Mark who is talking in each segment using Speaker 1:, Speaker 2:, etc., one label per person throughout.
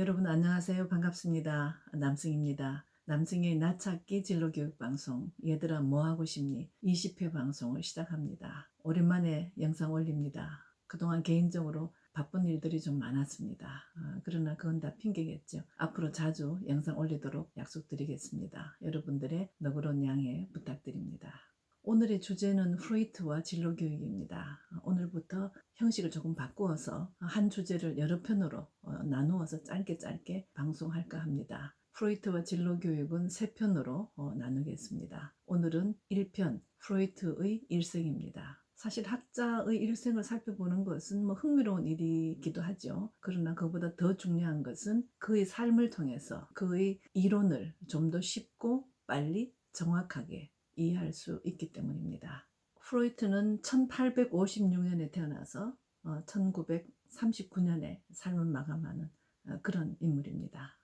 Speaker 1: 여러분 안녕하세요. 반갑습니다. 남승입니다. 남승의 나찾기 진로교육방송 얘들아 뭐하고 싶니? 20회 방송을 시작합니다. 오랜만에 영상 올립니다. 그동안 개인적으로 바쁜 일들이 좀 많았습니다. 그러나 그건 다 핑계겠죠. 앞으로 자주 영상 올리도록 약속드리겠습니다. 여러분들의 너그러운 양해 부탁드립니다. 오늘의 주제는 프로이트와 진로교육입니다. 오늘부터 형식을 조금 바꾸어서 한 주제를 여러 편으로 나누어서 짧게 방송할까 합니다. 프로이트와 진로교육은 세 편으로 나누겠습니다. 오늘은 1편 프로이트의 일생입니다. 사실 학자의 일생을 살펴보는 것은 흥미로운 일이기도 하죠. 그러나 그보다 더 중요한 것은 그의 삶을 통해서 그의 이론을 좀 더 쉽고 빨리 정확하게 이해할 수 있기 때문입니다. 프로이트는 1856년에 태어나서 1939년에 삶을 마감하는 그런 인물입니다.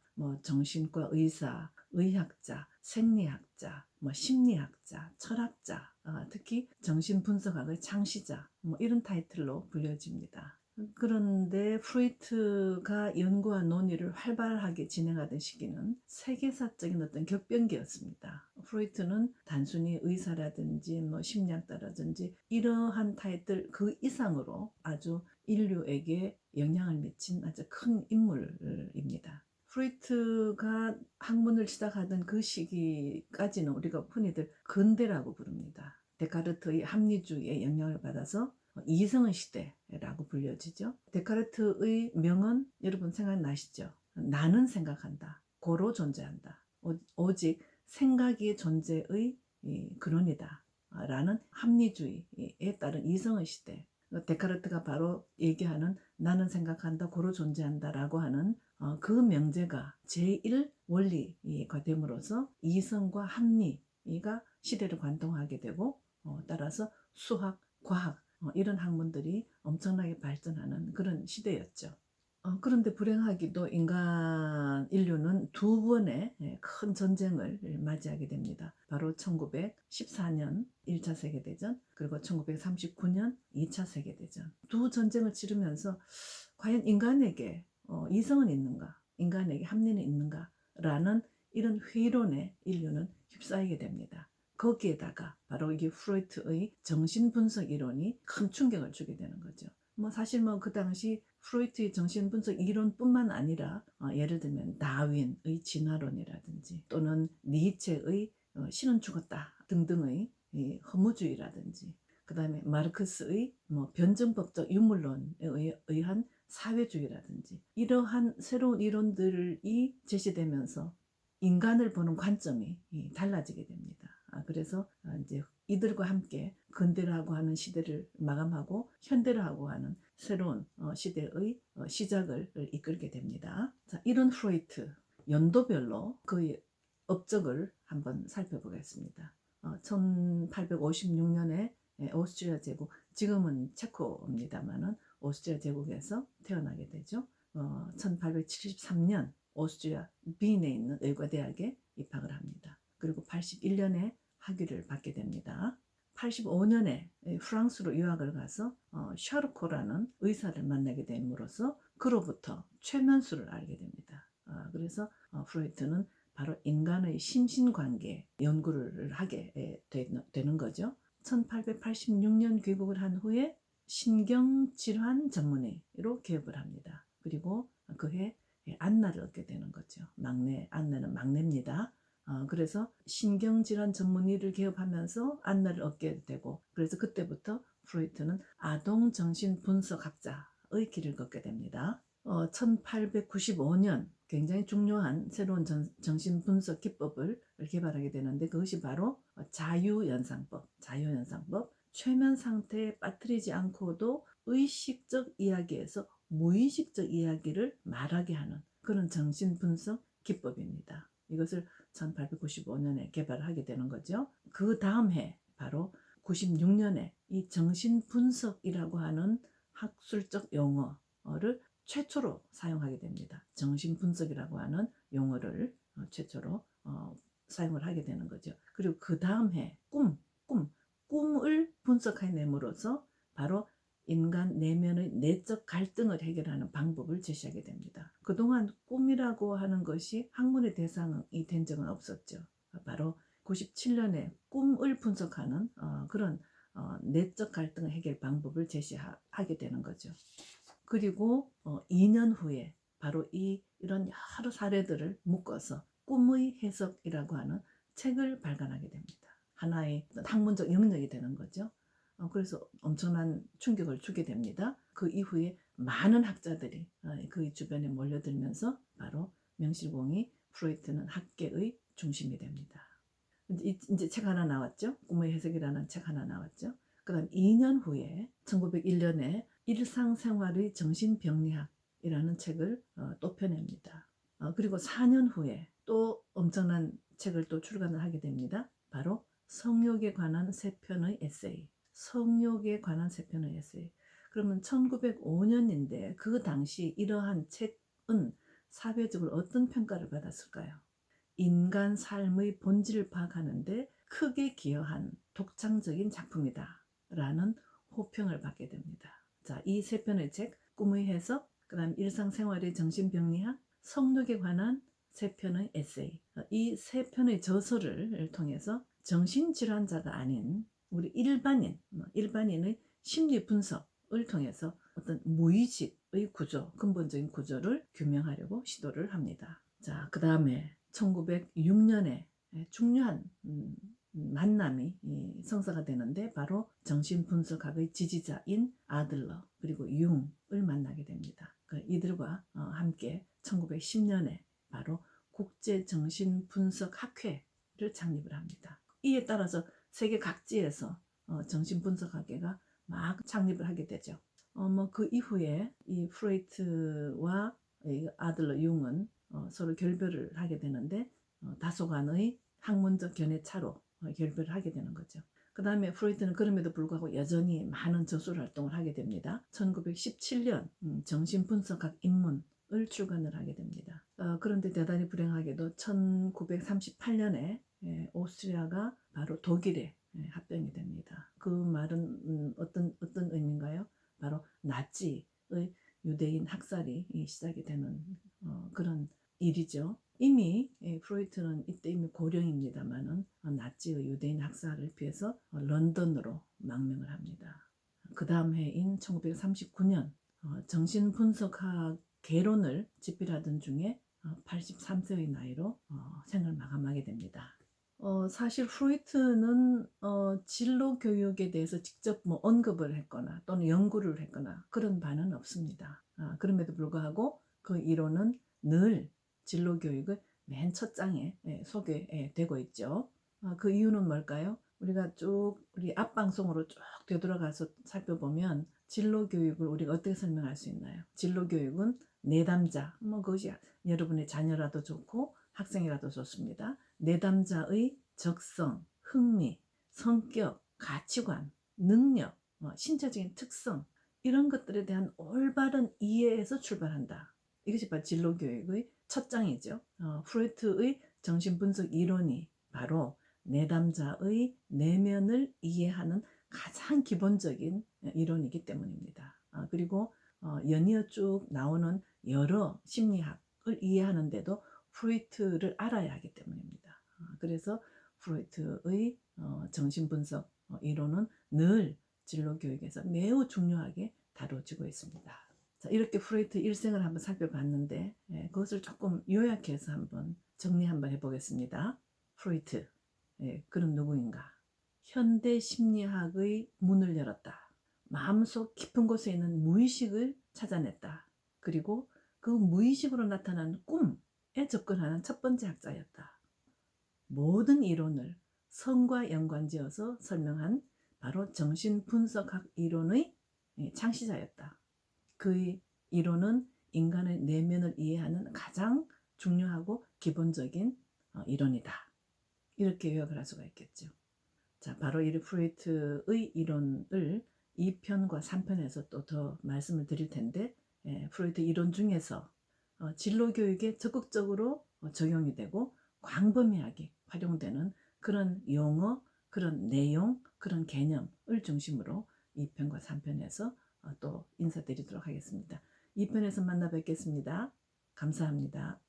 Speaker 1: 정신과 의사, 의학자, 생리학자, 심리학자, 철학자, 특히 정신분석학의 창시자 이런 타이틀로 불려집니다. 그런데 프로이트가 연구와 논의를 활발하게 진행하던 시기는 세계사적인 어떤 격변기였습니다. 프로이트는 단순히 의사라든지 심리학자라든지 이러한 타이틀 그 이상으로 아주 인류에게 영향을 미친 아주 큰 인물입니다. 프로이트가 학문을 시작하던 그 시기까지는 우리가 흔히들 근대라고 부릅니다. 데카르트의 합리주의에 영향을 받아서 이성의 시대라고 불려지죠. 데카르트의 명언 여러분 생각나시죠? 나는 생각한다. 고로 존재한다. 오직 생각이 존재의 근원이다. 라는 합리주의에 따른 이성의 시대. 데카르트가 바로 얘기하는 나는 생각한다. 고로 존재한다. 라고 하는 그 명제가 제1 원리가 됨으로써 이성과 합리가 시대를 관통하게 되고 따라서 수학, 과학 이런 학문들이 엄청나게 발전하는 그런 시대였죠. 그런데 불행하게도 인류는 두 번의 큰 전쟁을 맞이하게 됩니다. 바로 1914년 1차 세계대전 그리고 1939년 2차 세계대전 두 전쟁을 치르면서 과연 인간에게 이성은 있는가? 인간에게 합리는 있는가? 라는 이런 회의론에 인류는 휩싸이게 됩니다. 거기에다가 바로 이게 프로이트의 정신분석 이론이 큰 충격을 주게 되는 거죠. 사실 그 당시 프로이트의 정신분석 이론뿐만 아니라 예를 들면 다윈의 진화론이라든지 또는 니체의 신은 죽었다 등등의 허무주의라든지 그 다음에 마르크스의 변증법적 유물론에 의한 사회주의라든지 이러한 새로운 이론들이 제시되면서 인간을 보는 관점이 달라지게 됩니다. 그래서 이제 이들과 함께 근대라고 하는 시대를 마감하고 현대라고 하는 새로운 시대의 시작을 이끌게 됩니다. 자, 이런 프로이트 연도별로 그의 업적을 한번 살펴보겠습니다. 1856년에 오스트리아 제국, 지금은 체코입니다만은 오스트리아 제국에서 태어나게 되죠. 1873년 오스트리아 빈에 있는 의과대학에 입학을 합니다. 그리고 81년에 학위를 받게 됩니다. 85년에 프랑스로 유학을 가서 샤르코라는 의사를 만나게 됨으로써 그로부터 최면수를 알게 됩니다. 그래서 프로이트는 바로 인간의 심신관계 연구를 하게 되는 거죠. 1886년 귀국을 한 후에 신경질환 전문의로 개업을 합니다. 그리고 그해 안나를 얻게 되는 거죠. 안나는 막내입니다. 그래서 신경질환 전문의를 개업하면서 안나를 얻게 되고 그래서 그때부터 프로이트는 아동정신분석학자의 길을 걷게 됩니다. 1895년 굉장히 중요한 새로운 정신분석 기법을 개발하게 되는데 그것이 바로 자유연상법, 최면 상태에 빠뜨리지 않고도 의식적 이야기에서 무의식적 이야기를 말하게 하는 그런 정신분석 기법입니다. 이것을 1895년에 개발하게 되는 거죠. 그 다음 해 바로 96년에 이 정신분석이라고 하는 학술적 용어를 최초로 사용하게 됩니다. 정신분석이라고 하는 용어를 최초로 사용을 하게 되는 거죠. 그리고 그 다음 해 꿈을 분석해냄으로써 바로 인간 내면의 내적 갈등을 해결하는 방법을 제시하게 됩니다. 그동안 꿈이라고 하는 것이 학문의 대상이 된 적은 없었죠. 바로 97년에 꿈을 분석하는 그런 내적 갈등 해결 방법을 제시하게 되는 거죠. 그리고 2년 후에 바로 이런 여러 사례들을 묶어서 꿈의 해석이라고 하는 책을 발간하게 됩니다. 하나의 학문적 영역이 되는 거죠. 그래서 엄청난 충격을 주게 됩니다. 그 이후에 많은 학자들이 그 주변에 몰려들면서 바로 명실공히 프로이트는 학계의 중심이 됩니다. 이제 책 하나 나왔죠. 꿈의 해석이라는 책 하나 나왔죠. 그 다음 2년 후에 1901년에 일상생활의 정신병리학이라는 책을 또 펴냅니다. 그리고 4년 후에 또 엄청난 책을 또 출간을 하게 됩니다. 바로 성욕에 관한 3편의 에세이. 성욕에 관한 3편의 에세이. 그러면 1905년인데 그 당시 이러한 책은 사회적으로 어떤 평가를 받았을까요? 인간 삶의 본질을 파악하는데 크게 기여한 독창적인 작품이다 라는 호평을 받게 됩니다. 자, 이 3편의 책, 꿈의 해석, 그 다음 일상생활의 정신병리학, 성욕에 관한 3편의 에세이, 이 3편의 저서를 통해서 정신질환자가 아닌 우리 일반인의 심리 분석을 통해서 어떤 무의식의 구조, 근본적인 구조를 규명하려고 시도를 합니다. 자, 그 다음에 1906년에 중요한 만남이 성사가 되는데 바로 정신분석학의 지지자인 아들러 그리고 융을 만나게 됩니다. 이들과 함께 1910년에 바로 국제정신분석학회를 창립을 합니다. 이에 따라서 세계 각지에서 정신분석학회가 막 창립을 하게 되죠. 그 이후에 이 프로이트와 이 아들러 융은 서로 결별을 하게 되는데 다소간의 학문적 견해차로 결별을 하게 되는 거죠. 그 다음에 프로이트는 그럼에도 불구하고 여전히 많은 저술 활동을 하게 됩니다. 1917년 정신분석학 입문을 출간을 하게 됩니다. 그런데 대단히 불행하게도 1938년에 오스트리아가 바로 독일에 합병이 됩니다. 그 말은 어떤 의미인가요? 바로 나치의 유대인 학살이 시작이 되는 그런 일이죠. 이미 프로이트는 이때 이미 고령입니다만은 나치의 유대인 학살을 피해서 런던으로 망명을 합니다. 그 다음 해인 1939년 정신분석학 개론을 집필하던 중에 83세의 나이로 생을 마감하게 됩니다. 사실 프로이트는 진로 교육에 대해서 직접 뭐 언급을 했거나 또는 연구를 했거나 그런 바는 없습니다. 그럼에도 불구하고 그 이론은 늘 진로 교육의 맨 첫 장에 소개되고 있죠. 그 이유는 뭘까요? 우리가 쭉 우리 앞방송으로 쭉 되돌아가서 살펴보면 진로 교육을 우리가 어떻게 설명할 수 있나요? 진로 교육은 내담자, 그것이 여러분의 자녀라도 좋고 학생이라도 좋습니다. 내담자의 적성, 흥미, 성격, 가치관, 능력, 신체적인 특성 이런 것들에 대한 올바른 이해에서 출발한다. 이것이 바로 진로교육의 첫 장이죠. 프로이트의 정신분석 이론이 바로 내담자의 내면을 이해하는 가장 기본적인 이론이기 때문입니다. 그리고 연이어 쭉 나오는 여러 심리학을 이해하는데도 프로이트를 알아야 하기 때문입니다. 그래서 프로이트의 정신분석 이론은 늘 진로교육에서 매우 중요하게 다뤄지고 있습니다. 자, 이렇게 프로이트 일생을 한번 살펴봤는데 그것을 조금 요약해서 한번 정리 한번 해보겠습니다. 프로이트, 그는 누구인가? 현대 심리학의 문을 열었다. 마음속 깊은 곳에 있는 무의식을 찾아냈다. 그리고 그 무의식으로 나타나는 꿈에 접근하는 첫 번째 학자였다. 모든 이론을 성과 연관지어서 설명한 바로 정신분석학 이론의 창시자였다. 그의 이론은 인간의 내면을 이해하는 가장 중요하고 기본적인 이론이다. 이렇게 요약을 할 수가 있겠죠. 자, 바로 이 프로이트의 이론을 2편과 3편에서 또 더 말씀을 드릴 텐데 프로이트 이론 중에서 진로교육에 적극적으로 적용이 되고 광범위하게 활용되는 그런 용어, 그런 내용, 그런 개념을 중심으로 2편과 3편에서 또 인사드리도록 하겠습니다. 2편에서 만나 뵙겠습니다. 감사합니다.